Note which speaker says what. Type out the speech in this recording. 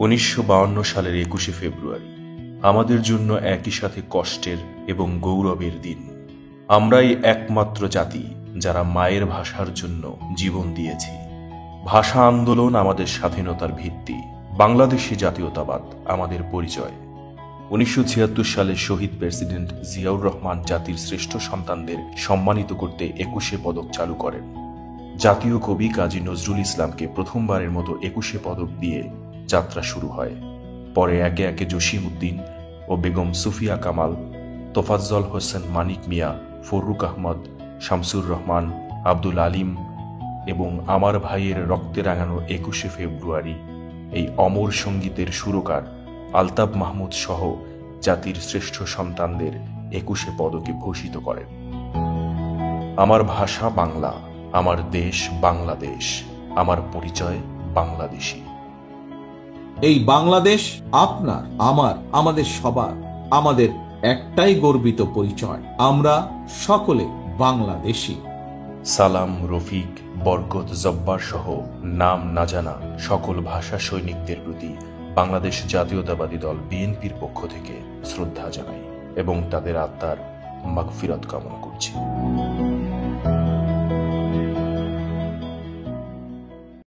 Speaker 1: 1952 সালের 21শে ফেব্রুয়ারি আমাদের জন্য একই সাথে কষ্টের এবং গৌরবের দিন। আমরাই একমাত্র জাতি যারা মায়ের ভাষার জন্য জীবন দিয়েছি। ভাষা আন্দোলন আমাদের স্বাধীনতার ভিত্তি, বাংলাদেশী জাতীয়তাবাদ আমাদের পরিচয়। 1976 সালে শহীদ প্রেসিডেন্ট জিয়াউর রহমান জাতির শ্রেষ্ঠ সন্তানদের সম্মানিত করতে 21শে পদক চালু করেন। জাতীয় কবি কাজী নজরুল ইসলামকে প্রথমবারের মতো 21শে পদক দিয়ে যাত্রা শুরু হয়। পরে একে একে জসিম উদ্দিন ও বেগম সুফিয়া কামাল, তোফাজ্জল হোসেন মানিক মিয়া, ফররুক আহমদ, শামসুর রহমান, আব্দুল আলিম এবং আমার ভাইয়ের রক্তে রাঙানো 21শে ফেব্রুয়ারি এই অমর সঙ্গীতের সুরকার আলতাফ মাহমুদ সহ জাতির শ্রেষ্ঠ সন্তানদের 21শে পদকে ভূষিত করেন। আমার ভাষা বাংলা, আমার দেশ বাংলাদেশ, আমার পরিচয় বাংলাদেশী।
Speaker 2: এই বাংলাদেশ আপনার, আমার, আমাদের সবার, আমাদের একটাই গর্বিত পরিচয়, আমরা সকলে বাংলাদেশী।
Speaker 1: সালাম, রফিক, বরকত, জব্বার সহ নাম না জানা সকল ভাষা সৈনিকদের প্রতি বাংলাদেশ জাতীয়তাবাদী দল বিএনপির পক্ষ থেকে শ্রদ্ধা জানাই এবং তাদের আত্মার মাগফিরাত কামনা করছি।